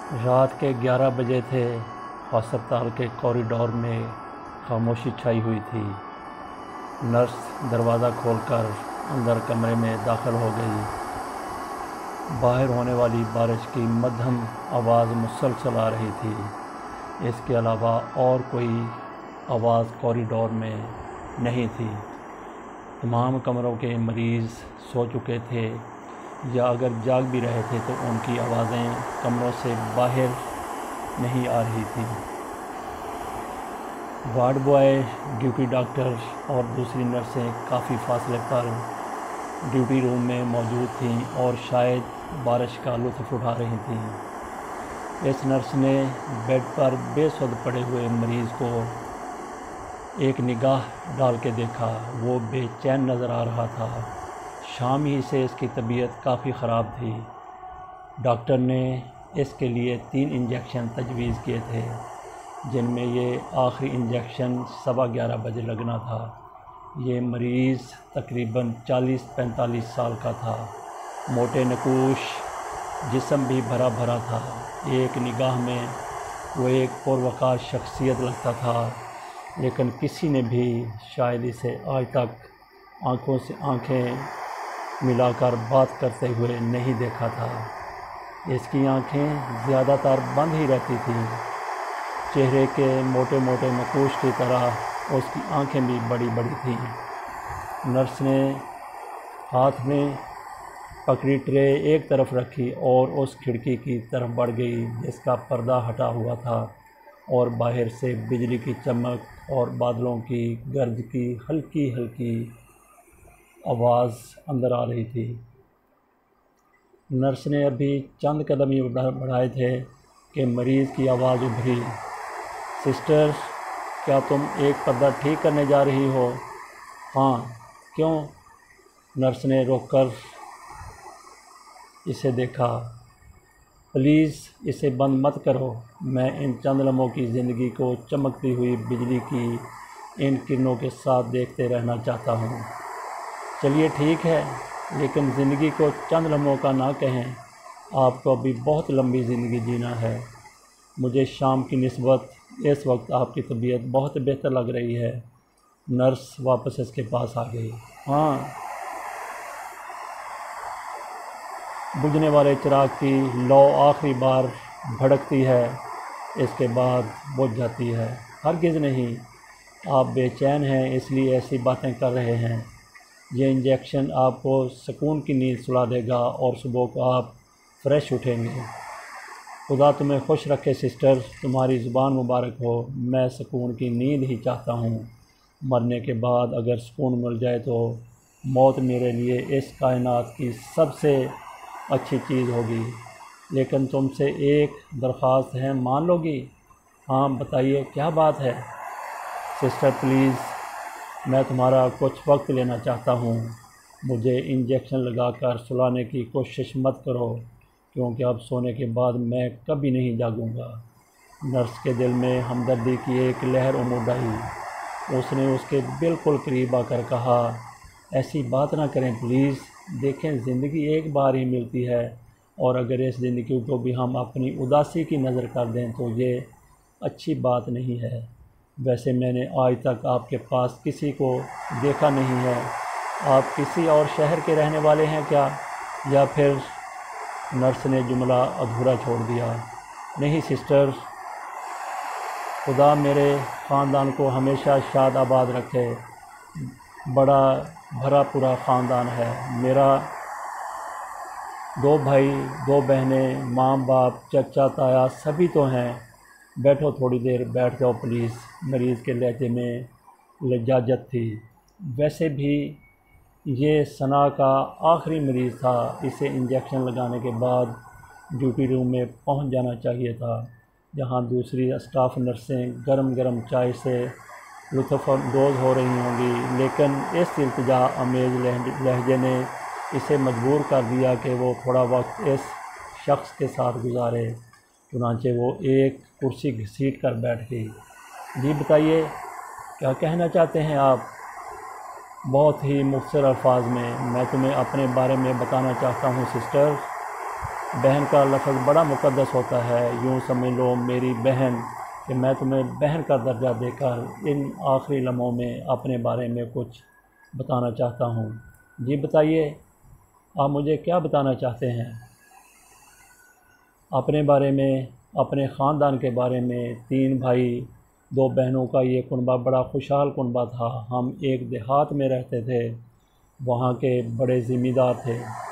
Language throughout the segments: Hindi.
रात के 11 बजे थे। अस्पताल के कॉरिडोर में खामोशी छाई हुई थी। नर्स दरवाज़ा खोलकर अंदर कमरे में दाखिल हो गई। बाहर होने वाली बारिश की मध्यम आवाज़ मुसलसल आ रही थी। इसके अलावा और कोई आवाज़ कॉरिडोर में नहीं थी। तमाम कमरों के मरीज़ सो चुके थे या अगर जाग भी रहे थे तो उनकी आवाज़ें कमरों से बाहर नहीं आ रही थी। वार्ड बॉय, ड्यूटी डॉक्टर और दूसरी नर्सें काफ़ी फासले पर ड्यूटी रूम में मौजूद थीं और शायद बारिश का लुत्फ़ उठा रही थीं। इस नर्स ने बेड पर बेसुध पड़े हुए मरीज़ को एक निगाह डाल के देखा। वो बेचैन नज़र आ रहा था। शाम ही से इसकी तबीयत काफ़ी ख़राब थी। डॉक्टर ने इसके लिए 3 इंजेक्शन तजवीज़ किए थे, जिनमें ये आखिरी इंजेक्शन 11:15 बजे लगना था। ये मरीज़ तकरीबन 40-45 साल का था। मोटे नकूश, जिस्म भी भरा भरा था। एक निगाह में वो एक पुरवकार शख्सियत लगता था, लेकिन किसी ने भी शायद इसे आज तक आँखों से आँखें मिलाकर बात करते हुए नहीं देखा था। इसकी आँखें ज़्यादातर बंद ही रहती थीं। चेहरे के मोटे मोटे नकूश की तरह उसकी आँखें भी बड़ी बड़ी थीं। नर्स ने हाथ में पकड़ी ट्रे एक तरफ रखी और उस खिड़की की तरफ बढ़ गई जिसका पर्दा हटा हुआ था और बाहर से बिजली की चमक और बादलों की गर्ज की हल्की हल्की आवाज़ अंदर आ रही थी। नर्स ने अभी चंद कदम ही बढ़ाए थे कि मरीज़ की आवाज़ उभरी, सिस्टर, क्या तुम एक पर्दा ठीक करने जा रही हो? हाँ, क्यों? नर्स ने रोककर इसे देखा। प्लीज़ इसे बंद मत करो। मैं इन चंद लम्हों की ज़िंदगी को चमकती हुई बिजली की इन किरणों के साथ देखते रहना चाहता हूँ। चलिए ठीक है, लेकिन ज़िंदगी को चंद लम्हों का ना कहें। आपको अभी बहुत लंबी ज़िंदगी जीना है। मुझे शाम की निस्बत इस वक्त आपकी तबीयत बहुत बेहतर लग रही है। नर्स वापस इसके पास आ गई। हाँ, बुझने वाले चिराग की लौ आखिरी बार भड़कती है, इसके बाद बुझ जाती है। हरगिज़ नहीं। आप बेचैन हैं इसलिए ऐसी बातें कर रहे हैं। ये इंजेक्शन आपको सुकून की नींद सुला देगा और सुबह को आप फ्रेश उठेंगे। खुदा तुम्हें खुश रखे सिस्टर, तुम्हारी ज़ुबान मुबारक हो। मैं सुकून की नींद ही चाहता हूँ। मरने के बाद अगर सुकून मिल जाए तो मौत मेरे लिए इस कायनात की सबसे अच्छी चीज़ होगी। लेकिन तुमसे एक दरख्वास्त है, मान लोगी? हाँ बताइए, क्या बात है? सिस्टर प्लीज़, मैं तुम्हारा कुछ वक्त लेना चाहता हूँ। मुझे इंजेक्शन लगाकर सुलाने की कोशिश मत करो, क्योंकि अब सोने के बाद मैं कभी नहीं जागूंगा। नर्स के दिल में हमदर्दी की एक लहर उमड़ आई। उसने उसके बिल्कुल करीब आकर कहा, ऐसी बात ना करें प्लीज़। देखें, ज़िंदगी एक बार ही मिलती है और अगर इस ज़िंदगी को भी हम अपनी उदासी की नज़र कर दें तो ये अच्छी बात नहीं है। वैसे मैंने आज तक आपके पास किसी को देखा नहीं है। आप किसी और शहर के रहने वाले हैं क्या? या फिर नर्स ने जुमला अधूरा छोड़ दिया। नहीं सिस्टर, खुदा मेरे ख़ानदान को हमेशा शाद आबाद रखे। बड़ा भरा पूरा ख़ानदान है मेरा। 2 भाई, 2 बहनें, माँ बाप, चचा ताया सभी तो हैं। बैठो, थोड़ी देर बैठ जाओ प्लीज़। मरीज़ के लहजे में लज्जाजत थी। वैसे भी ये सना का आखिरी मरीज़ था। इसे इंजेक्शन लगाने के बाद ड्यूटी रूम में पहुंच जाना चाहिए था, जहां दूसरी स्टाफ नर्सें गरम गरम चाय से लुत्फ़अंदोज़ हो रही होंगी। लेकिन इस इल्तिजा अमेज़ लहजे ने इसे मजबूर कर दिया कि वो थोड़ा वक्त इस शख्स के साथ गुजारे। चुनांचे वो एक कुर्सी घसीट कर बैठ गई। जी बताइए, क्या कहना चाहते हैं आप? बहुत ही मुख्तसर अल्फाज में मैं तुम्हें अपने बारे में बताना चाहता हूँ सिस्टर। बहन का लफ्ज़ बड़ा मुक़द्दस होता है। यूँ समझ लो मेरी बहन कि मैं तुम्हें बहन का दर्जा देकर इन आखिरी लम्हों में अपने बारे में कुछ बताना चाहता हूँ। जी बताइए, आप मुझे क्या बताना चाहते हैं अपने बारे में, अपने ख़ानदान के बारे में? 3 भाई 2 बहनों का ये कुनबा बड़ा खुशहाल कुनबा था। हम एक देहात में रहते थे, वहाँ के बड़े ज़िम्मेदार थे।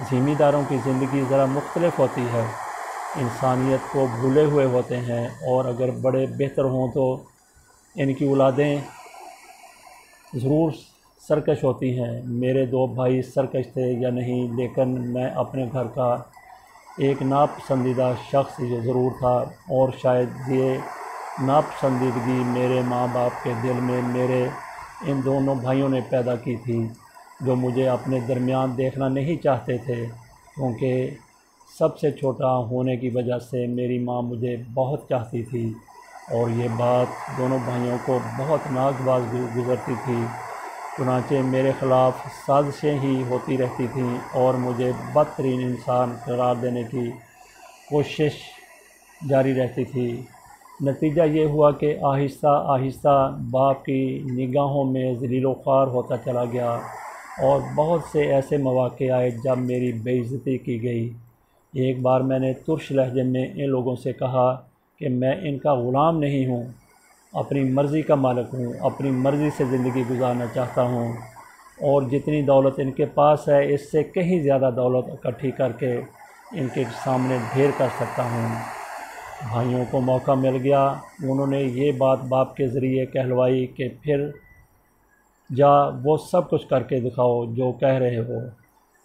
ज़िम्मेदारों की ज़िंदगी ज़रा मुख्तलिफ होती है, इंसानियत को भूले हुए होते हैं, और अगर बड़े बेहतर हों तो इनकी औलादें ज़रूर सरकश होती हैं। मेरे 2 भाई सरकश थे या नहीं, लेकिन मैं अपने घर का एक नापसंदीदा शख्स ज़रूर था, और शायद ये नापसंदीदगी मेरे माँ बाप के दिल में मेरे इन दोनों भाइयों ने पैदा की थी, जो मुझे अपने दरमियान देखना नहीं चाहते थे, क्योंकि सबसे छोटा होने की वजह से मेरी माँ मुझे बहुत चाहती थी, और ये बात दोनों भाइयों को बहुत नागवार गुज़रती थी। चुनांचे मेरे ख़िलाफ़ साजिशें ही होती रहती थीं, और मुझे बदतरीन इंसान करार देने की कोशिश जारी रहती थी। नतीजा ये हुआ कि आहिस्ता आहिस्ता बाप की निगाहों में ज़लील-ओ-ख़्वार होता चला गया, और बहुत से ऐसे मौक़े आए जब मेरी बेइज़्ज़ती की गई। एक बार मैंने तुर्श लहजे में इन लोगों से कहा कि मैं इनका ग़ुलाम नहीं हूँ, अपनी मर्ज़ी का मालिक हूँ, अपनी मर्ज़ी से ज़िंदगी गुजारना चाहता हूँ, और जितनी दौलत इनके पास है इससे कहीं ज़्यादा दौलत इकट्ठी करके इनके सामने ढेर कर सकता हूँ। भाइयों को मौका मिल गया। उन्होंने ये बात बाप के ज़रिए कहलवाई कि फिर जा वो सब कुछ करके दिखाओ जो कह रहे हो।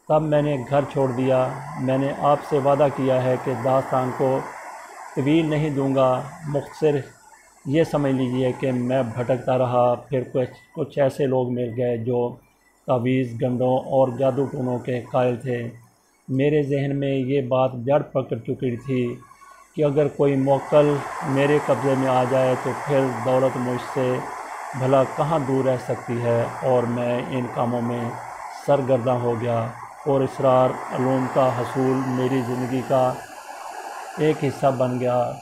तब मैंने घर छोड़ दिया। मैंने आपसे वादा किया है कि दास्तान को तवील नहीं दूंगा, मुख्तसर ये समझ लीजिए कि मैं भटकता रहा। फिर कुछ ऐसे लोग मिल गए जो तावीज़, गंडों और जादू टूनों के कायल थे। मेरे जहन में ये बात जड़ पकड़ चुकी थी कि अगर कोई मोक्कल मेरे कब्ज़े में आ जाए तो फिर दौलत मुझसे भला कहाँ दूर रह सकती है, और मैं इन कामों में सरगर्दा हो गया, और इसरार अलूम का हसूल मेरी ज़िंदगी का एक हिस्सा बन गया।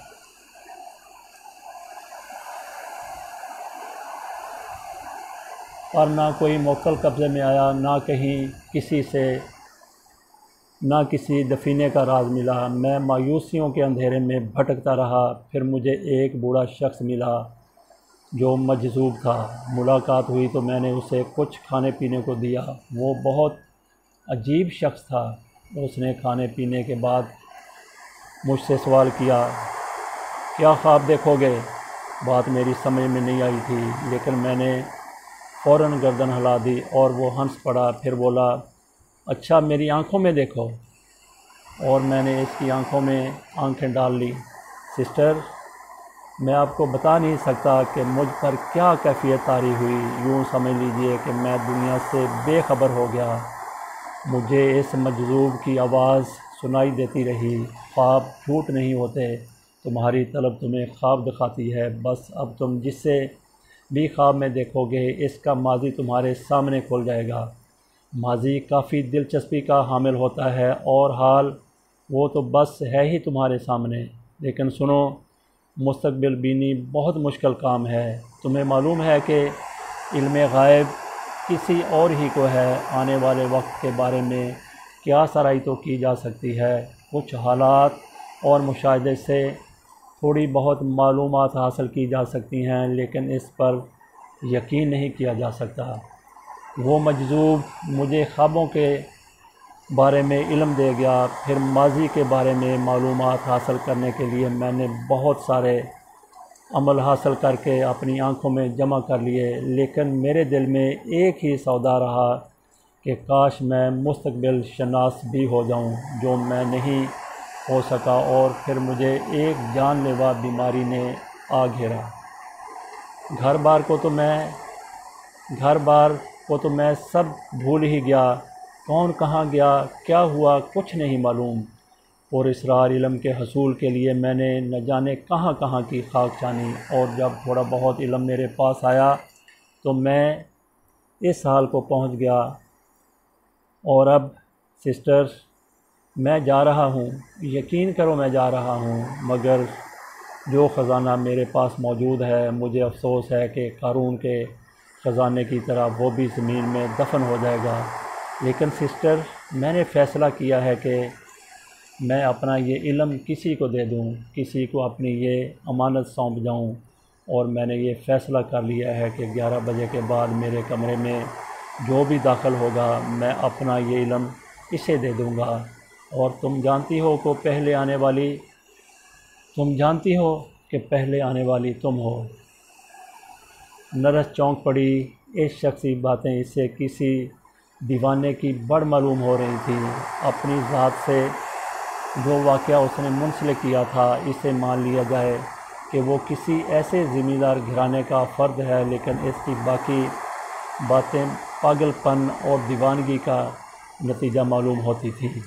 और ना कोई मोक्कल कब्ज़े में आया, ना कहीं किसी दफीने का राज मिला। मैं मायूसियों के अंधेरे में भटकता रहा। फिर मुझे एक बूढ़ा शख्स मिला जो मजज़ूब था। मुलाकात हुई तो मैंने उसे कुछ खाने पीने को दिया। वो बहुत अजीब शख्स था। उसने खाने पीने के बाद मुझसे सवाल किया, क्या ख्वाब देखोगे? बात मेरी समझ में नहीं आई थी, लेकिन मैंने फ़ौरन गर्दन हिला दी और वो हंस पड़ा। फिर बोला, अच्छा मेरी आंखों में देखो। और मैंने इसकी आंखों में आंखें डाल ली। सिस्टर, मैं आपको बता नहीं सकता कि मुझ पर क्या कैफियत तारी हुई। यूँ समझ लीजिए कि मैं दुनिया से बेखबर हो गया। मुझे इस मजज़ूब की आवाज़ सुनाई देती रही, ख्वाब झूठ नहीं होते, तुम्हारी तलब तुम्हें ख्वाब दिखाती है। बस अब तुम जिससे भी ख्वाब में देखोगे इसका माजी तुम्हारे सामने खुल जाएगा। माजी काफ़ी दिलचस्पी का हामिल होता है, और हाल वो तो बस है ही तुम्हारे सामने। लेकिन सुनो, मुस्तक़बिल बीनी बहुत मुश्किल काम है। तुम्हें मालूम है कि इल्म गायब किसी और ही को है। आने वाले वक्त के बारे में क्या सराई तो की जा सकती है, कुछ हालात और मुशाहिदे से थोड़ी बहुत मालूमात हासिल की जा सकती हैं, लेकिन इस पर यकीन नहीं किया जा सकता। वो मजज़ूब मुझे ख्वाबों के बारे में इल्म दे गया। फिर माजी के बारे में मालूमात हासिल करने के लिए मैंने बहुत सारे अमल हासिल करके अपनी आंखों में जमा कर लिए, लेकिन मेरे दिल में एक ही सौदा रहा कि काश मैं मुस्तक़बिल शनास भी हो जाऊं, जो मैं नहीं हो सका। और फिर मुझे एक जानलेवा बीमारी ने आ घेरा। घर बार को तो मैं सब भूल ही गया। कौन कहाँ गया, क्या हुआ, कुछ नहीं मालूम। और इसरार इल्म के हसूल के लिए मैंने न जाने कहाँ कहाँ की खाक छानी, और जब थोड़ा बहुत इल्म मेरे पास आया तो मैं इस हाल को पहुँच गया। और अब सिस्टर, मैं जा रहा हूँ, यकीन करो मैं जा रहा हूँ, मगर जो ख़ज़ाना मेरे पास मौजूद है, मुझे अफसोस है कि क़ारून के ख़ज़ाने की तरह वो भी ज़मीन में दफन हो जाएगा। लेकिन सिस्टर, मैंने फ़ैसला किया है कि मैं अपना ये इल्म किसी को दे दूँ, किसी को अपनी ये अमानत सौंप जाऊँ। और मैंने ये फ़ैसला कर लिया है कि 11 बजे के बाद मेरे कमरे में जो भी दाखिल होगा, मैं अपना ये इल्म इसे दे दूँगा। और तुम जानती हो कि पहले आने वाली तुम हो। नर्स चौंक पड़ी। इस शख्स की बातें इससे किसी दीवाने की बड़ मालूम हो रही थी। अपनी ज़ात से जो वाक़या उसने मुंसलिक किया था, इसे मान लिया जाए कि वो किसी ऐसे ज़मींदार घराने का फ़र्द है, लेकिन इसकी बाकी बातें पागलपन और दीवानगी का नतीजा मालूम होती थी।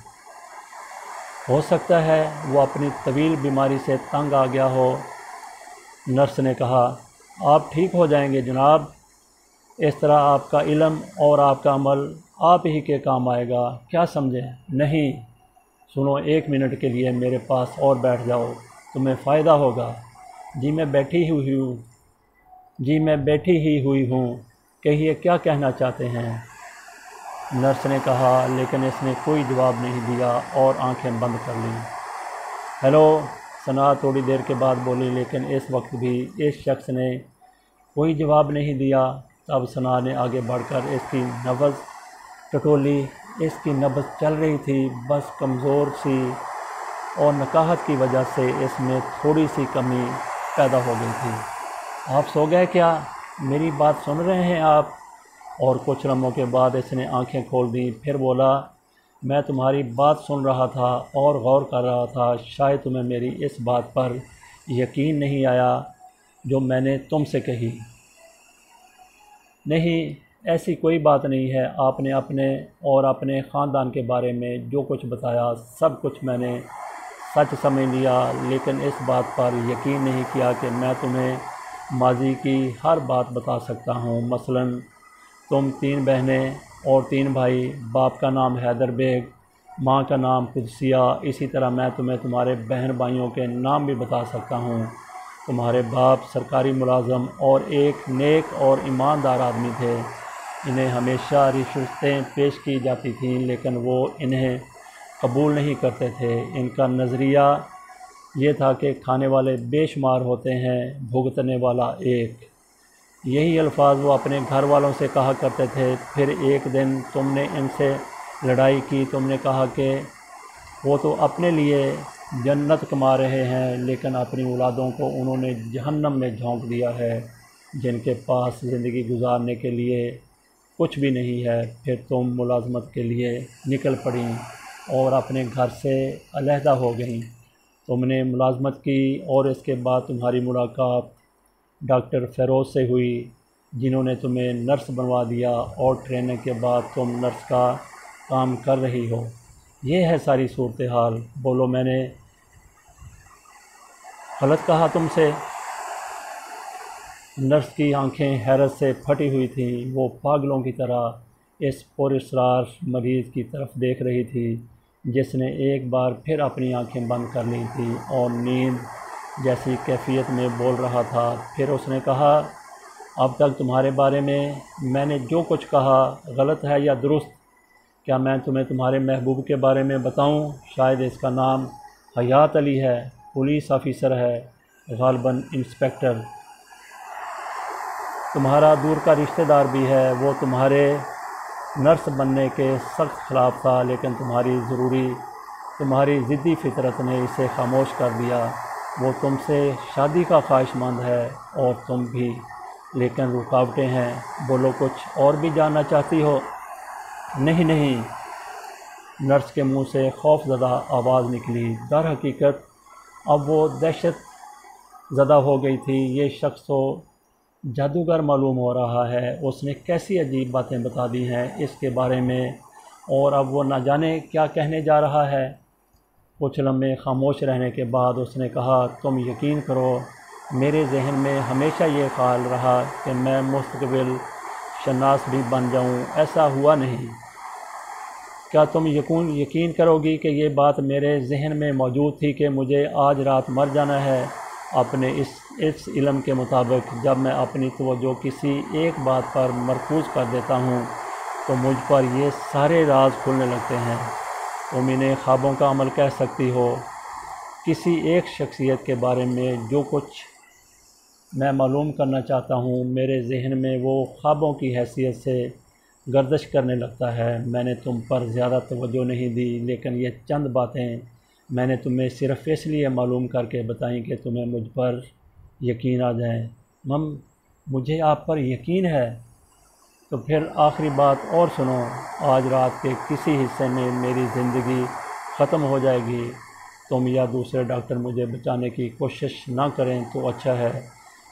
हो सकता है वो अपनी तवील बीमारी से तंग आ गया हो। नर्स ने कहा, आप ठीक हो जाएंगे जनाब। इस तरह आपका इल्म और आपका अमल आप ही के काम आएगा, क्या समझें? नहीं, सुनो, 1 मिनट के लिए मेरे पास और बैठ जाओ, तुम्हें फ़ायदा होगा। जी मैं बैठी ही हुई हूँ, कहिए क्या कहना चाहते हैं? नर्स ने कहा, लेकिन इसने कोई जवाब नहीं दिया और आंखें बंद कर लीं। हेलो, सना थोड़ी देर के बाद बोली, लेकिन इस वक्त भी इस शख्स ने कोई जवाब नहीं दिया। तब सना ने आगे बढ़कर इसकी नब्ज़ टटोली। इसकी नब्ज़ चल रही थी, बस कमज़ोर सी, और नकाहत की वजह से इसमें थोड़ी सी कमी पैदा हो गई थी। आप सो गए क्या? मेरी बात सुन रहे हैं आप? और कुछ लम्हों के बाद इसने आंखें खोल दी। फिर बोला, मैं तुम्हारी बात सुन रहा था और गौर कर रहा था। शायद तुम्हें मेरी इस बात पर यकीन नहीं आया जो मैंने तुमसे कही। नहीं, ऐसी कोई बात नहीं है। आपने अपने और अपने ख़ानदान के बारे में जो कुछ बताया, सब कुछ मैंने सच समझ लिया, लेकिन इस बात पर यकीन नहीं किया कि मैं तुम्हें माजी की हर बात बता सकता हूँ। मसलन तुम 3 बहनें और 3 भाई, बाप का नाम हैदर बेग, माँ का नाम कुदसिया। इसी तरह मैं तुम्हें तुम्हारे बहन भाइयों के नाम भी बता सकता हूँ। तुम्हारे बाप सरकारी मुलाज़म और एक नेक और ईमानदार आदमी थे। इन्हें हमेशा रिश्वतें पेश की जाती थीं, लेकिन वो इन्हें कबूल नहीं करते थे। इनका नज़रिया ये था कि खाने वाले बेशुमार होते हैं, भुगतने वाला एक। यही अल्फाज वो अपने घर वालों से कहा करते थे। फिर एक दिन तुमने इनसे लड़ाई की। तुमने कहा कि वो तो अपने लिए जन्नत कमा रहे हैं, लेकिन अपनी औलादों को उन्होंने जहन्नम में झोंक दिया है, जिनके पास ज़िंदगी गुजारने के लिए कुछ भी नहीं है। फिर तुम मुलाजमत के लिए निकल पड़ी और अपने घर से अलहदा हो गईं। तुमने मुलाजमत की और इसके बाद तुम्हारी मुलाकात डॉक्टर फ़ेरोज़ से हुई, जिन्होंने तुम्हें नर्स बनवा दिया, और ट्रेनिंग के बाद तुम नर्स का काम कर रही हो। ये है सारी सूरत हाल। बोलो, मैंने गलत कहा तुमसे? नर्स की आंखें हैरत से फटी हुई थीं। वो पागलों की तरह इस पुरअसरार मरीज़ की तरफ देख रही थी, जिसने एक बार फिर अपनी आंखें बंद कर ली थी और नींद जैसी कैफियत में बोल रहा था। फिर उसने कहा, अब तक तुम्हारे बारे में मैंने जो कुछ कहा गलत है या दुरुस्त? क्या मैं तुम्हें तुम्हारे महबूब के बारे में बताऊं? शायद इसका नाम हयात अली है, पुलिस ऑफिसर है, गालबन इंस्पेक्टर, तुम्हारा दूर का रिश्तेदार भी है। वो तुम्हारे नर्स बनने के सख्त ख़िलाफ़ था, लेकिन तुम्हारी ज़िद्दी फितरत ने इसे खामोश कर दिया। वो तुमसे शादी का ख्वाहिशमंद है और तुम भी, लेकिन रुकावटें हैं। बोलो, कुछ और भी जानना चाहती हो? नहीं नहीं, नर्स के मुंह से खौफज़दा आवाज़ निकली। दर हकीकत अब वो दहशत ज़दा हो गई थी। ये शख्स तो जादूगर मालूम हो रहा है। उसने कैसी अजीब बातें बता दी हैं इसके बारे में, और अब वो न जाने क्या कहने जा रहा है। कुछ लम्हे खामोश रहने के बाद उसने कहा, तुम यकीन करो, मेरे जहन में हमेशा ये ख्याल रहा कि मैं मुस्तक़बिल शनास भी बन जाऊं। ऐसा हुआ नहीं। क्या तुम यकीन करोगी कि ये बात मेरे जहन में मौजूद थी कि मुझे आज रात मर जाना है। अपने इस इल्म के मुताबिक जब मैं अपनी तवज्जो किसी एक बात पर मरकूज़ कर देता हूँ तो मुझ पर ये सारे राज खुलने लगते हैं। तुम इन्हें ख्वाबों का अमल कह सकती हो। किसी एक शख्सियत के बारे में जो कुछ मैं मालूम करना चाहता हूँ मेरे जहन में वो ख्वाबों की हैसियत से गर्दिश करने लगता है। मैंने तुम पर ज़्यादा तवज्जो नहीं दी, लेकिन ये चंद बातें मैंने तुम्हें सिर्फ़ इसलिए मालूम करके बताई कि तुम्हें मुझ पर यकीन आ जाए। मुझे आप पर यकीन है। तो फिर आखिरी बात और सुनो। आज रात के किसी हिस्से में मेरी ज़िंदगी ख़त्म हो जाएगी। तुम या दूसरे डॉक्टर मुझे बचाने की कोशिश ना करें तो अच्छा है।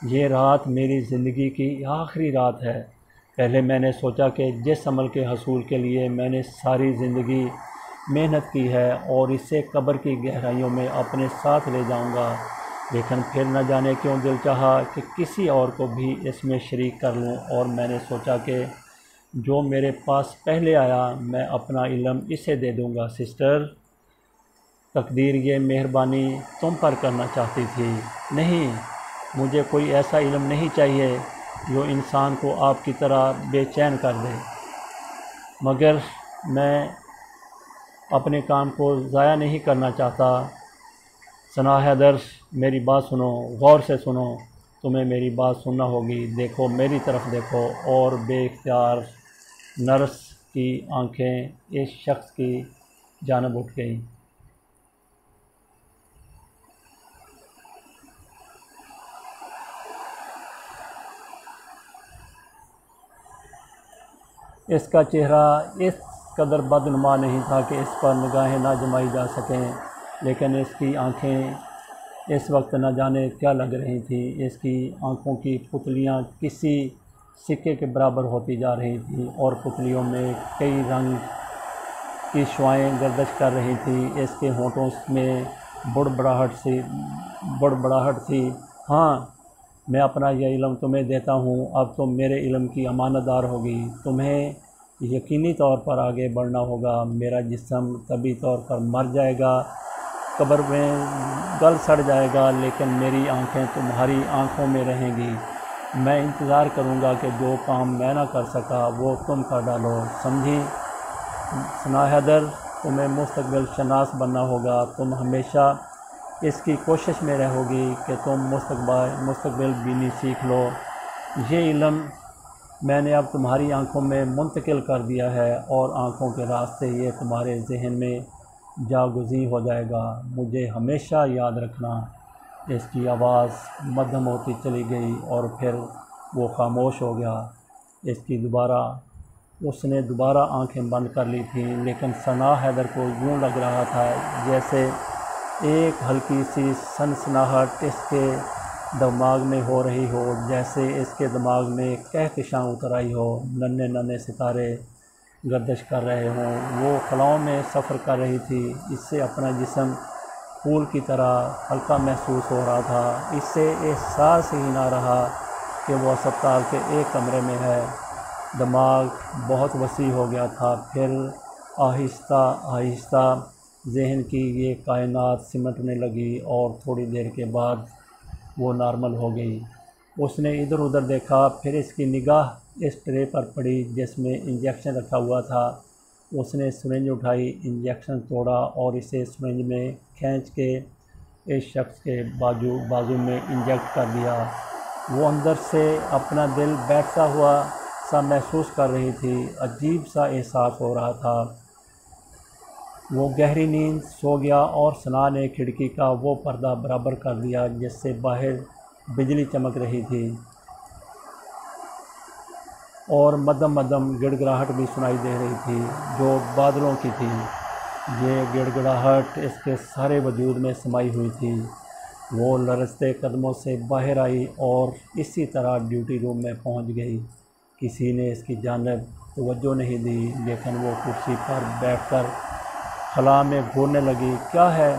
ये रात मेरी ज़िंदगी की आखिरी रात है। पहले मैंने सोचा कि जिस अमल के हसूल के लिए मैंने सारी ज़िंदगी मेहनत की है और इसे कब्र की गहराइयों में अपने साथ ले जाऊंगा, लेकिन फिर न जाने क्यों दिल चाहा कि किसी और को भी इसमें शरीक कर लूं और मैंने सोचा कि जो मेरे पास पहले आया मैं अपना इल्म इसे दे दूंगा। सिस्टर, तकदीर ये मेहरबानी तुम पर करना चाहती थी। नहीं, मुझे कोई ऐसा इल्म नहीं चाहिए जो इंसान को आपकी तरह बेचैन कर दे, मगर मैं अपने काम को ज़ाया नहीं करना चाहता। सना हैदर, मेरी बात सुनो, गौर से सुनो। तुम्हें मेरी बात सुनना होगी। देखो, मेरी तरफ देखो। और बेख्तियार नर्स की आंखें इस शख्स की जानब उठ गईं। इसका चेहरा इस कदर बदनुमा नहीं था कि इस पर निगाहें ना जमाई जा सकें, लेकिन इसकी आंखें इस वक्त न जाने क्या लग रही थी। इसकी आंखों की पुतलियां किसी सिक्के के बराबर होती जा रही थी और पुतलियों में कई रंग की शुआएं गर्दिश कर रही थी। इसके होंठों में बुड़बड़ाहट थी। हाँ, मैं अपना यह इल्म तुम्हें देता हूँ। अब तुम मेरे इल्म की अमानतदार होगी। तुम्हें यकीनी तौर पर आगे बढ़ना होगा। मेरा जिस्म तभी तौर पर मर जाएगा, कब्र में गल सड़ जाएगा, लेकिन मेरी आंखें तुम्हारी आंखों में रहेंगी। मैं इंतज़ार करूँगा कि जो काम मैं ना कर सका वो तुम कर डालो। समझी? सना हैदर, तुम्हें मुस्तकबिल शनास बनना होगा। तुम हमेशा इसकी कोशिश में रहोगी कि तुम मुस्तकबिल बीनी सीख लो। ये इल्म मैंने अब तुम्हारी आंखों में मुंतकिल कर दिया है और आंखों के रास्ते ये तुम्हारे जहन में जागुज़ी हो जाएगा। मुझे हमेशा याद रखना। इसकी आवाज़ मध्यम होती चली गई और फिर वो खामोश हो गया। उसने दोबारा आंखें बंद कर ली थीं, लेकिन सना हैदर को यूँ लग रहा था जैसे एक हल्की सी सनसनाहट इसके दिमाग में हो रही हो, जैसे इसके दिमाग में कहकशां उतर आई हो, नन्हे नन्हे सितारे गर्दिश कर रहे हों। वो खलाओं में सफ़र कर रही थी। इससे अपना जिस्म फूल की तरह हल्का महसूस हो रहा था। इससे एहसास ही ना रहा कि वो अस्पताल के एक कमरे में है। दिमाग बहुत वसी हो गया था। फिर आहिस्ता आहिस्ता जहन की ये कायनात सिमटने लगी और थोड़ी देर के बाद वो नॉर्मल हो गई। उसने इधर उधर देखा, फिर इसकी निगाह इस ट्रे पर पड़ी जिसमें इंजेक्शन रखा हुआ था। उसने सिरिंज उठाई, इंजेक्शन तोड़ा और इसे सिरिंज में खींच के इस शख्स के बाजू में इंजेक्ट कर दिया। वो अंदर से अपना दिल बैठता हुआ सा महसूस कर रही थी। अजीब सा एहसास हो रहा था। वो गहरी नींद सो गया और सना ने खिड़की का वो पर्दा बराबर कर दिया जिससे बाहर बिजली चमक रही थी और मध्यम मध्यम गिड़गिड़ाहट भी सुनाई दे रही थी जो बादलों की थी। ये गिड़गिड़ाहट इसके सारे वजूद में समाई हुई थी। वो लरजते कदमों से बाहर आई और इसी तरह ड्यूटी रूम में पहुंच गई। किसी ने इसकी जानिब तवज्जो नहीं दी, लेकिन वो कुर्सी पर बैठकर खला में घूरने लगी। क्या है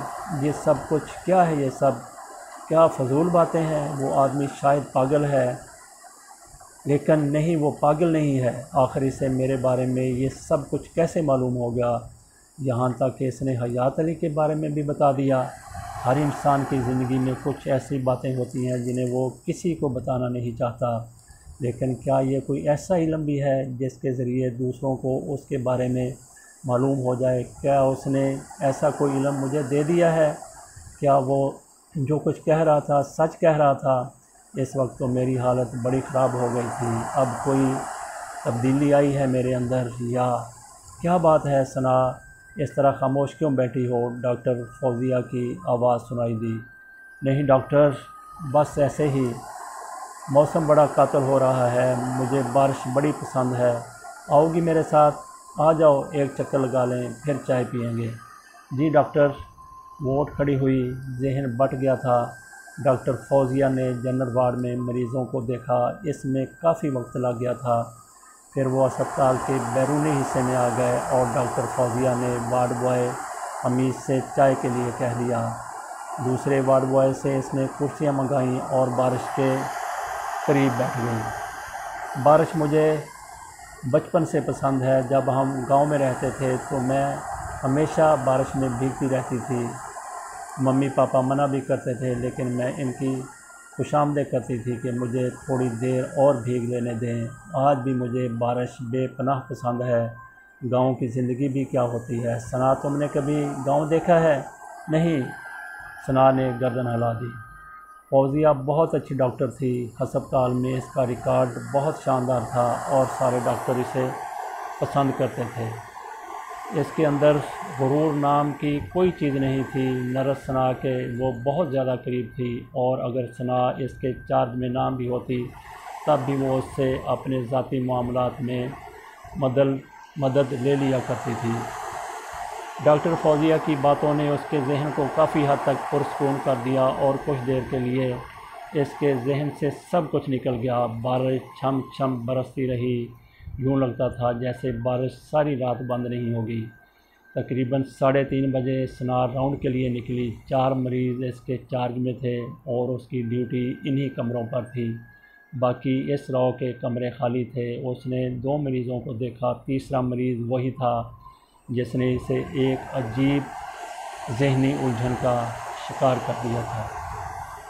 ये सब कुछ? क्या है ये सब? क्या फजूल बातें हैं? वो आदमी शायद पागल है। लेकिन नहीं, वो पागल नहीं है। आखिर इसे मेरे बारे में ये सब कुछ कैसे मालूम हो गया? यहाँ तक कि इसने हयात अली के बारे में भी बता दिया। हर इंसान की ज़िंदगी में कुछ ऐसी बातें होती हैं जिन्हें वो किसी को बताना नहीं चाहता, लेकिन क्या ये कोई ऐसा इल्म भी है जिसके ज़रिए दूसरों को उसके बारे में मालूम हो जाए? क्या उसने ऐसा कोई इल्म मुझे दे दिया है? क्या वो जो कुछ कह रहा था सच कह रहा था? इस वक्त तो मेरी हालत बड़ी ख़राब हो गई थी। अब कोई तब्दीली आई है मेरे अंदर, या क्या बात है? सना, इस तरह खामोश क्यों बैठी हो? डॉक्टर फौजिया की आवाज़ सुनाई दी। नहीं डॉक्टर, बस ऐसे ही। मौसम बड़ा कातिल हो रहा है, मुझे बारिश बड़ी पसंद है। आओगी मेरे साथ? आ जाओ, एक चक्कर लगा लें, फिर चाय पियेंगे। जी डॉक्टर। वो उठ खड़ी हुई। जहन बट गया था। डॉक्टर फौजिया ने जनरल वार्ड में मरीज़ों को देखा। इसमें काफ़ी वक्त लग गया था। फिर वो अस्पताल के बैरूनी हिस्से में आ गए और डॉक्टर फौजिया ने वार्ड बॉय हमीद से चाय के लिए कह दिया। दूसरे वार्ड बॉय से इसने कुर्सियां मंगाईं और बारिश के करीब बैठ गई। बारिश मुझे बचपन से पसंद है। जब हम गांव में रहते थे तो मैं हमेशा बारिश में भीगती रहती थी। मम्मी पापा मना भी करते थे, लेकिन मैं इनकी खुशामदीद करती थी कि मुझे थोड़ी देर और भीग लेने दें। आज भी मुझे बारिश बेपनाह पसंद है। गांव की ज़िंदगी भी क्या होती है? सना, तुमने कभी गांव देखा है? नहीं। सना ने गर्दन हिला दी। फौजिया बहुत अच्छी डॉक्टर थी। अस्पताल में इसका रिकॉर्ड बहुत शानदार था और सारे डॉक्टर इसे पसंद करते थे। इसके अंदर गुरूर नाम की कोई चीज़ नहीं थी। नर्स सना के वो बहुत ज़्यादा करीब थी, और अगर सना इसके चार्ज में नाम भी होती तब भी वो उससे अपने ज़ाती मामलात में मदद ले लिया करती थी। डॉक्टर फौजिया की बातों ने उसके जहन को काफ़ी हद तक पुरस्कून कर दिया और कुछ देर के लिए इसके जहन से सब कुछ निकल गया। बारिश छम छम बरसती रही। यूँ लगता था जैसे बारिश सारी रात बंद नहीं होगी। तकरीबन 3:30 बजे सना राउंड के लिए निकली। 4 मरीज़ इसके चार्ज में थे और उसकी ड्यूटी इन्हीं कमरों पर थी। बाकी इस रॉ के कमरे खाली थे। उसने 2 मरीज़ों को देखा। तीसरा मरीज़ वही था जिसने इसे एक अजीब जहनी उलझन का शिकार कर दिया था।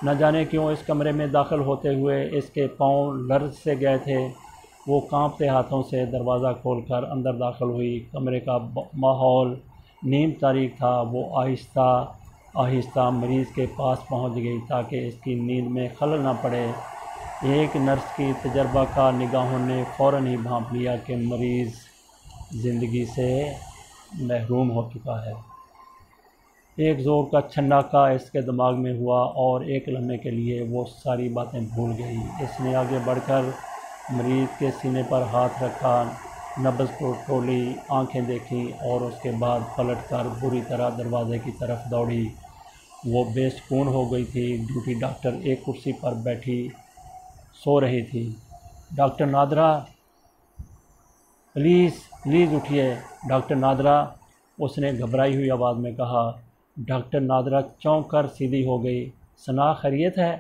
न जाने क्यों इस कमरे में दाखिल होते हुए इसके पाँव लर्ज़ से गए थे। वो कांपते हाथों से दरवाज़ा खोलकर अंदर दाखिल हुई। कमरे का माहौल नीम तारीक था। वो आहिस्ता आहिस्ता मरीज़ के पास पहुंच गई ताकि इसकी नींद में खलल न पड़े। एक नर्स की तजर्बा का निगाहों ने फ़ौरन ही भांप लिया कि मरीज़ ज़िंदगी से महरूम हो चुका है। एक ज़ोर का छन्नाका इसके दिमाग में हुआ और एक लम्हे के लिए वो सारी बातें भूल गई। इसने आगे बढ़कर मरीज़ के सीने पर हाथ रखा, नब्ज़ को टोली, आंखें देखी और उसके बाद पलटकर बुरी तरह दरवाज़े की तरफ दौड़ी। वो बेसुकून हो गई थी। ड्यूटी डॉक्टर एक कुर्सी पर बैठी सो रही थी। डॉक्टर नादरा, प्लीज़ उठिए। डॉक्टर नादरा, उसने घबराई हुई आवाज़ में कहा। डॉक्टर नादरा चौंक कर सीधी हो गई। सना, खैरियत है?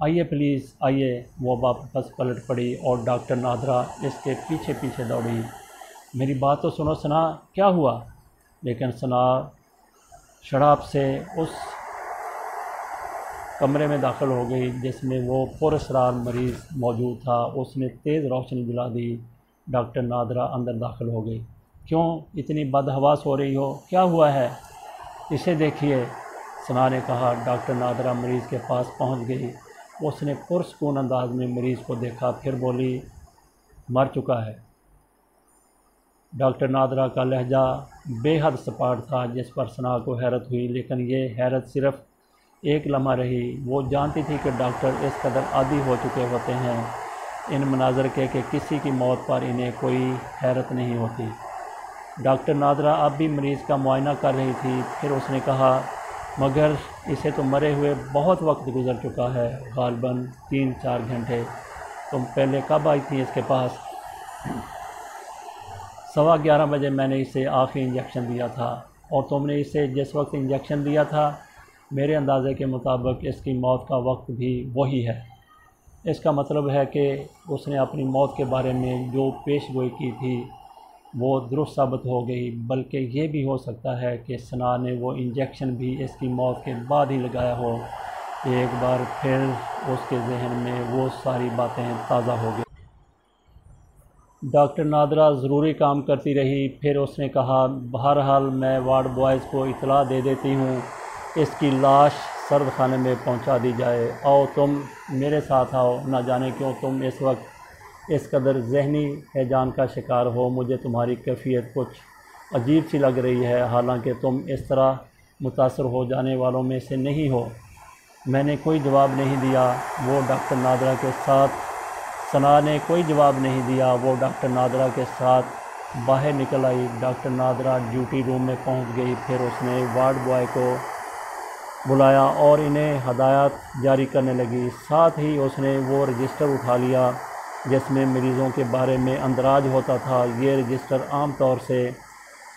आइए प्लीज़ आइए। वो वापस पलट पड़ी और डॉक्टर नादरा इसके पीछे पीछे दौड़ी। मेरी बात तो सुनो सना, क्या हुआ? लेकिन सना शराब से उस कमरे में दाखिल हो गई जिसमें वो पुरअसरार मरीज़ मौजूद था। उसने तेज़ रोशनी जला दी। डॉक्टर नादरा अंदर दाखिल हो गई। क्यों इतनी बदहवास हो रही हो? क्या हुआ है? इसे देखिए, सना ने कहा। डॉक्टर नादरा मरीज़ के पास पहुंच गई। उसने पुरसकून अंदाज में मरीज़ को देखा, फिर बोली, मर चुका है। डॉक्टर नादरा का लहजा बेहद सपाट था, जिस पर सना को हैरत हुई, लेकिन ये हैरत सिर्फ़ एक लम्हा रही। वो जानती थी कि डॉक्टर इस कदर आदी हो चुके होते हैं इन मनाज़र के कि किसी की मौत पर इन्हें कोई हैरत नहीं होती। डॉक्टर नादरा अब भी मरीज़ का मुआयना कर रही थी। फिर उसने कहा, मगर इसे तो मरे हुए बहुत वक्त गुज़र चुका है, ग़ालिबन 3-4 घंटे। तुम पहले कब आई थी इसके पास? 11:15 बजे मैंने इसे आखिरी इंजेक्शन दिया था। और तुमने इसे जिस वक्त इंजेक्शन दिया था, मेरे अंदाज़े के मुताबिक इसकी मौत का वक्त भी वही है। इसका मतलब है कि उसने अपनी मौत के बारे में जो पेशगोई की थी वो दुरुस्त साबित हो गई, बल्कि ये भी हो सकता है कि सना ने वो इंजेक्शन भी इसकी मौत के बाद ही लगाया हो। एक बार फिर उसके जहन में वो सारी बातें ताज़ा हो गई। डॉक्टर नादरा ज़रूरी काम करती रही। फिर उसने कहा, बहरहाल मैं वार्ड बॉयज़ को इतला दे देती हूँ, इसकी लाश सर्द खाने में पहुँचा दी जाए। आओ तुम मेरे साथ आओ, ना जाने क्यों तुम इस वक्त इस कदर जहनी हैजान का शिकार हो। मुझे तुम्हारी कैफियत कुछ अजीब सी लग रही है, हालांकि तुम इस तरह मुतासर हो जाने वालों में से नहीं हो। मैंने कोई जवाब नहीं दिया। वो डॉक्टर नादरा के साथ सना ने कोई जवाब नहीं दिया। वो डॉक्टर नादरा के साथ बाहर निकल आई। डॉक्टर नादरा ड्यूटी रूम में पहुंच गई। फिर उसने वार्ड बॉय को बुलाया और इन्हें हदायत जारी करने लगी। साथ ही उसने वो रजिस्टर उठा लिया जिसमें मरीज़ों के बारे में अंदराज होता था। ये रजिस्टर आम तौर से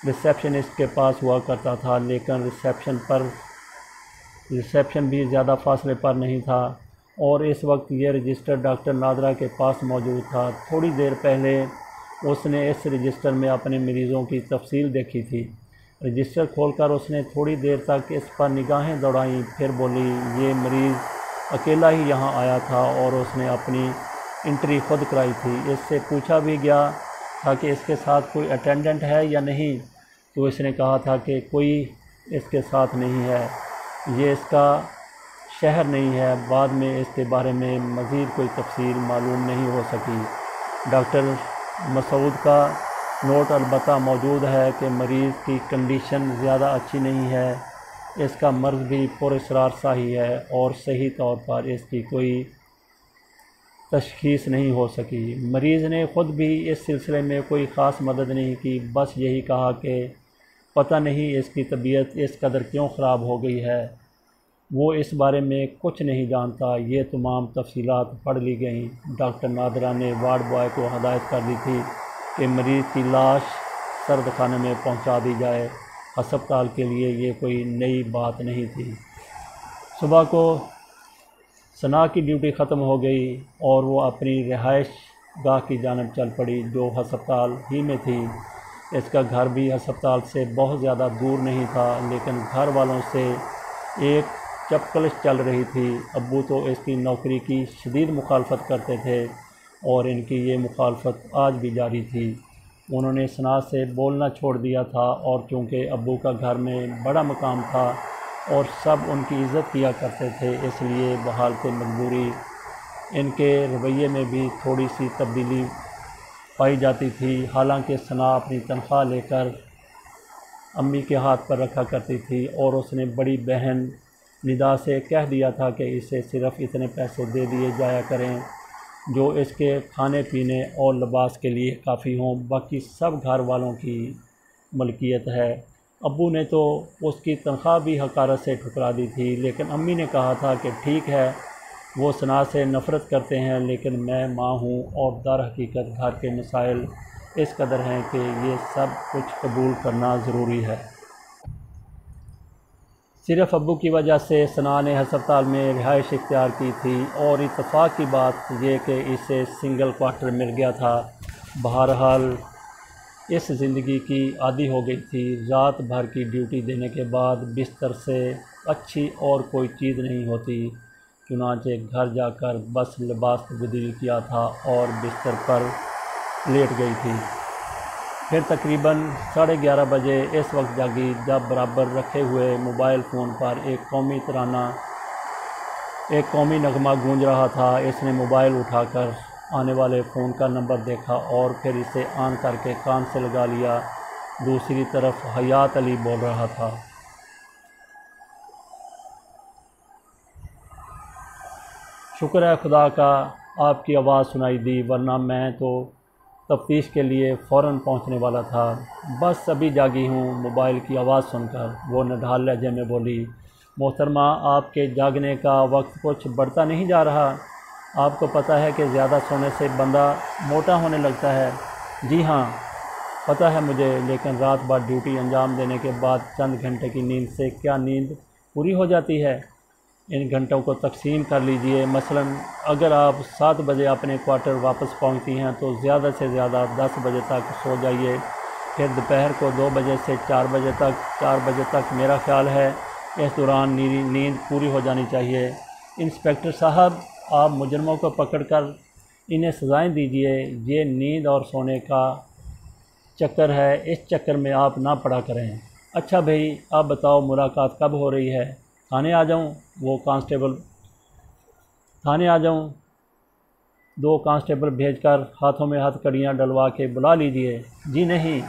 रिसेप्शनिस्ट के पास हुआ करता था, लेकिन रिसेप्शन भी ज़्यादा फासले पर नहीं था और इस वक्त ये रजिस्टर डॉक्टर नादरा के पास मौजूद था। थोड़ी देर पहले उसने इस रजिस्टर में अपने मरीज़ों की तफसील देखी थी। रजिस्टर खोलकर उसने थोड़ी देर तक इस पर निगाहें दौड़ाईं, फिर बोली, ये मरीज़ अकेला ही यहाँ आया था और उसने अपनी एंट्री खुद कराई थी। इससे पूछा भी गया था कि इसके साथ कोई अटेंडेंट है या नहीं, तो इसने कहा था कि कोई इसके साथ नहीं है, ये इसका शहर नहीं है। बाद में इसके बारे में मज़ीद कोई तफसील मालूम नहीं हो सकी। डॉक्टर मसूद का नोट अलबत्ता मौजूद है कि मरीज़ की कंडीशन ज़्यादा अच्छी नहीं है, इसका मर्ज़ भी पुरअसरार सा ही है और सही तौर पर इसकी कोई तशख़ीस नहीं हो सकी। मरीज़ ने ख़ुद भी इस सिलसिले में कोई ख़ास मदद नहीं की, बस यही कहा कि पता नहीं इसकी तबीयत इस कदर क्यों ख़राब हो गई है, वो इस बारे में कुछ नहीं जानता। ये तमाम तफसीलात पढ़ ली गईं। डॉक्टर नादरा ने वार्ड बॉय को हदायत कर दी थी कि मरीज़ की लाश सर्द खाने में पहुंचा दी जाए। अस्पताल के लिए ये कोई नई बात नहीं थी। सुबह को सना की ड्यूटी ख़त्म हो गई और वो अपनी रिहाइश गाह की जानब चल पड़ी जो अस्पताल ही में थी। इसका घर भी अस्पताल से बहुत ज़्यादा दूर नहीं था, लेकिन घर वालों से एक चपकलिश चल रही थी। अब्बू तो इसकी नौकरी की शदीद मुखालफत करते थे और इनकी ये मुखालफत आज भी जारी थी। उन्होंने सना से बोलना छोड़ दिया था और चूँकि अब्बू का घर में बड़ा मकाम था और सब उनकी इज़्ज़त किया करते थे, इसलिए बहाल के मजबूरी इनके रवैये में भी थोड़ी सी तब्दीली पाई जाती थी। हालांकि सना अपनी तनख्वाह लेकर अम्मी के हाथ पर रखा करती थी और उसने बड़ी बहन निदा से कह दिया था कि इसे सिर्फ़ इतने पैसे दे दिए जाया करें जो इसके खाने पीने और लिबास के लिए काफ़ी हों, बाकी सब घर वालों की मलकियत है। अब्बू ने तो उसकी तनख्वाह भी हकारत से ठुकरा दी थी, लेकिन अम्मी ने कहा था कि ठीक है, वो सना से नफ़रत करते हैं, लेकिन मैं माँ हूँ और दर हकीकत घर के मसाइल इस कदर हैं कि ये सब कुछ कबूल करना ज़रूरी है। सिर्फ़ अब्बू की वजह से सना ने अस्पताल में रिहाइश इख्तियार की थी और इत्तफ़ाक़ की बात यह कि इसे सिंगल क्वार्टर मिल गया था। बहरहाल इस ज़िंदगी की आदी हो गई थी। रात भर की ड्यूटी देने के बाद बिस्तर से अच्छी और कोई चीज़ नहीं होती। चुनांचे घर जाकर बस लिबास तब्दील किया था और बिस्तर पर लेट गई थी। फिर तकरीबन 11:30 बजे इस वक्त जागी जब बराबर रखे हुए मोबाइल फ़ोन पर एक कौमी नगमा गूंज रहा था। इसने मोबाइल उठाकर आने वाले फ़ोन का नंबर देखा और फिर इसे ऑन करके कान से लगा लिया। दूसरी तरफ हयात अली बोल रहा था। शुक्र है खुदा का आपकी आवाज़ सुनाई दी, वरना मैं तो तफ्तीश के लिए फ़ौरन पहुंचने वाला था। बस अभी जागी हूँ। मोबाइल की आवाज़ सुनकर वो नढाल लहजे में बोली, मोहतरमा, आपके जागने का वक्त कुछ बढ़ता नहीं जा रहा। आपको पता है कि ज़्यादा सोने से बंदा मोटा होने लगता है। जी हाँ, पता है मुझे, लेकिन रात भर ड्यूटी अंजाम देने के बाद चंद घंटे की नींद से क्या नींद पूरी हो जाती है? इन घंटों को तकसीम कर लीजिए। मसलन अगर आप 7 बजे अपने क्वार्टर वापस पहुंचती हैं तो ज़्यादा से ज़्यादा 10 बजे तक सो जाइए। फिर दोपहर को 2 बजे से 4 बजे तक मेरा ख्याल है इस दौरान नींद पूरी हो जानी चाहिए। इंस्पेक्टर साहब, आप मुजरमों को पकड़कर इन्हें सज़ाएं दीजिए। ये नींद और सोने का चक्कर है, इस चक्कर में आप ना पड़ा करें। अच्छा भाई, आप बताओ मुलाकात कब हो रही है? थाने आ जाऊं? वो कांस्टेबल, थाने आ जाऊं? 2 कांस्टेबल भेजकर हाथों में हथकड़ियाँ डलवा के बुला लीजिए। जी नहीं,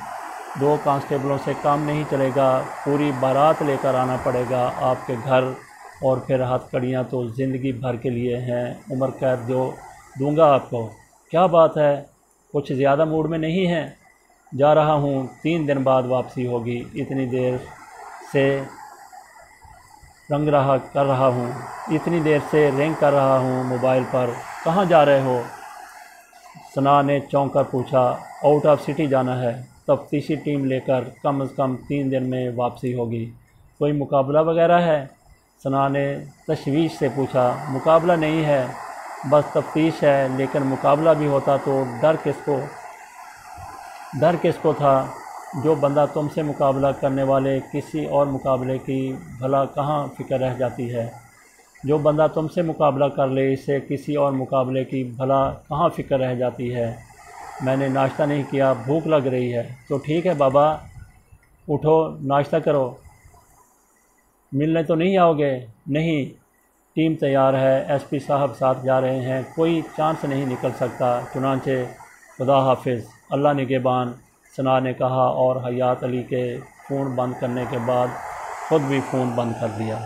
2 कांस्टेबलों से काम नहीं चलेगा, पूरी बारात लेकर आना पड़ेगा आपके घर। और फिर हथकड़ियाँ तो ज़िंदगी भर के लिए हैं, उम्र कैद जो दूंगा आपको। क्या बात है, कुछ ज़्यादा मूड में नहीं है? जा रहा हूँ, 3 दिन बाद वापसी होगी। इतनी देर से इतनी देर से रिंग कर रहा हूँ मोबाइल पर। कहाँ जा रहे हो? सना ने चौंक कर पूछा। आउट ऑफ सिटी जाना है, तफ्तीशी टीम लेकर कम से कम 3 दिन में वापसी होगी। कोई मुकाबला वगैरह है? सना ने तशवीश से पूछा। मुकाबला नहीं है, बस तफ्तीश है। लेकिन मुकाबला भी होता तो डर किसको था? जो बंदा तुमसे मुकाबला करने वाले किसी और मुकाबले की भला कहाँ फ़िक्र रह जाती है? जो बंदा तुमसे मुकाबला कर ले, इसे किसी और मुकाबले की भला कहाँ फ़िक्र रह जाती है? मैंने नाश्ता नहीं किया, भूख लग रही है। तो ठीक है बाबा, उठो नाश्ता करो। मिलने तो नहीं आओगे? नहीं, टीम तैयार है, एसपी साहब साथ जा रहे हैं, कोई चांस नहीं निकल सकता। चुनांचे खुदा हाफिज़, अल्लाह निगहबान, सना ने कहा और हयात अली के फ़ोन बंद करने के बाद ख़ुद भी फ़ोन बंद कर दिया।